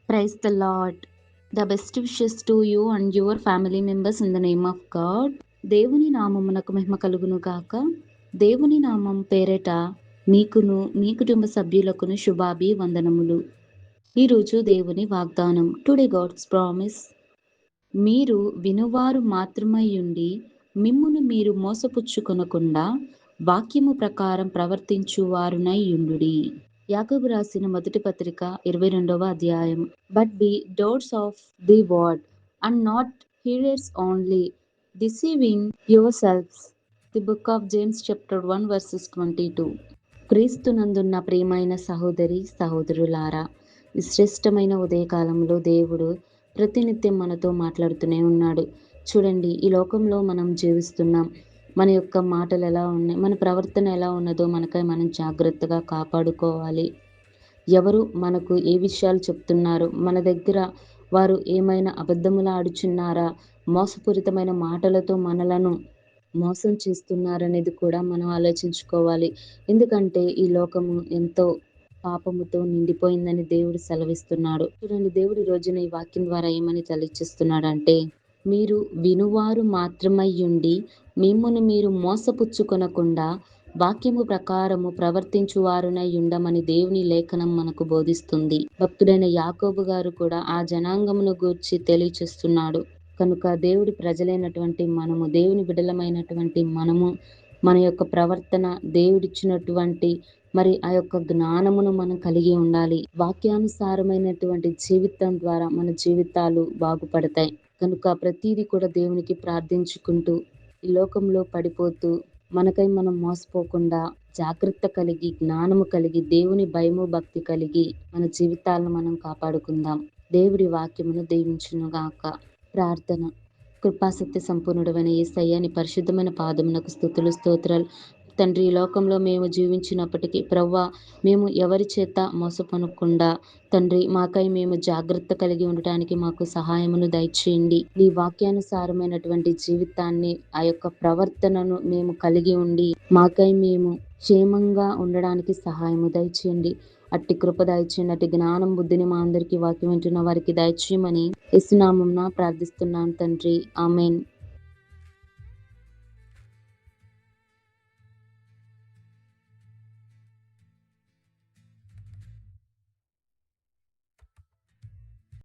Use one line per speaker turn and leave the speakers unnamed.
Praise the Lord. The best wishes to you and your family members in the name of God. దేవుని నామమునకు మహిమ కలుగును గాక. దేవుని నామం పేరట మీకును మీ కుటుంబ సభ్యులకును శుభాభివందనములు. ఈరోజు దేవుని వాగ్దానం. Today God's promise. మీరు వినువారు మాత్రమయ్యుండి మిమ్మును మీరు మోసపుచ్చుకొనకుండా వాక్యము ప్రకారం ప్రవర్తించువారునై యుండుడి. యాకోబు రాసిన మొదటి పత్రిక 22వ అధ్యాయం. But be doers of the word and not hearers only, deceiving yourselves. The book of James chapter 1 verses 22. క్రీస్తునందున్న ప్రియమైన సహోదరి సహోదరులారా, ఈ శ్రేష్టమైన ఉదయకాలంలో దేవుడు ప్రతినిత్యం మనతో మాట్లాడుతూనే ఉన్నాడు. చూడండి, ఈ లోకంలో మనం జీవిస్తున్నాం. మన యొక్క మాటలు ఎలా ఉన్నాయి, మన ప్రవర్తన ఎలా ఉన్నదో మనకై మనం జాగ్రత్తగా కాపాడుకోవాలి. ఎవరు మనకు ఏ విషయాలు చెప్తున్నారు, మన దగ్గర వారు ఏమైనా అబద్ధములు ఆడుచున్నారా, మోసపూరితమైన మాటలతో మనలను మోసం చేస్తున్నారనేది కూడా మనం ఆలోచించుకోవాలి. ఎందుకంటే ఈ లోకము ఎంతో పాపముతో నిండిపోయిందని దేవుడు సెలవిస్తున్నాడు. చూడండి, దేవుడు ఈ రోజున ఈ వాక్యం ద్వారా ఏమని తెలియజేస్తున్నాడంటే, మీరు వినువారు మాత్రమయ్యుండి మిమ్మును మీరు మోసపుచ్చుకొనకుండా వాక్యము ప్రకారము ప్రవర్తించువారునై ఉండమని దేవుని లేఖనం మనకు బోధిస్తుంది. భక్తుడైన యాకోబు గారు కూడా ఆ జనాంగమును గూర్చి తెలియచేస్తున్నాడు. కనుక దేవుడి ప్రజలైనటువంటి మనము, దేవుని బిడ్డలమైనటువంటి మనము, మన యొక్క ప్రవర్తన దేవుడిచ్చినటువంటి మరి ఆ యొక్క జ్ఞానమును మనం కలిగి ఉండాలి. వాక్యానుసారమైనటువంటి జీవితం ద్వారా మన జీవితాలు బాగుపడతాయి. కనుక ప్రతిదీ కూడా దేవునికి ప్రార్థించుకుంటూ ఈ లోకంలో పడిపోతూ మనకై మనం మోసపోకుండా జాగ్రత్త కలిగి, జ్ఞానము కలిగి, దేవుని భయము భక్తి కలిగి మన జీవితాలను మనం కాపాడుకుందాం. దేవుడి వాక్యమును దీవించునుగాక. ప్రార్థన. కృపాసక్తి సంపూర్ణుడైన యేసయ్య, నీ పరిశుద్ధమైన పాదమునకు స్తుతులు స్తోత్రాలు. తండ్రి, ఈ లోకంలో మేము జీవించినప్పటికీ ప్రవ్వా, మేము ఎవరి చేత మోసపోనకుండా తండ్రి మాకై మేము జాగ్రత్త కలిగి ఉండటానికి మాకు సహాయమును దయచేయండి. నీ వాక్యానుసారమైనటువంటి జీవితాన్ని, ఆ యొక్క ప్రవర్తనను మేము కలిగి ఉండి మాకై మేము క్షేమంగా ఉండడానికి సహాయము దయచేయండి. అట్టి కృప దయచేయండి. అట్టి జ్ఞానం బుద్ధిని మా అందరికీ వాక్యం వింటున్న వారికి దయచేయమని యేసు నామమున ప్రార్థిస్తున్నాను తండ్రి. ఆమేన్.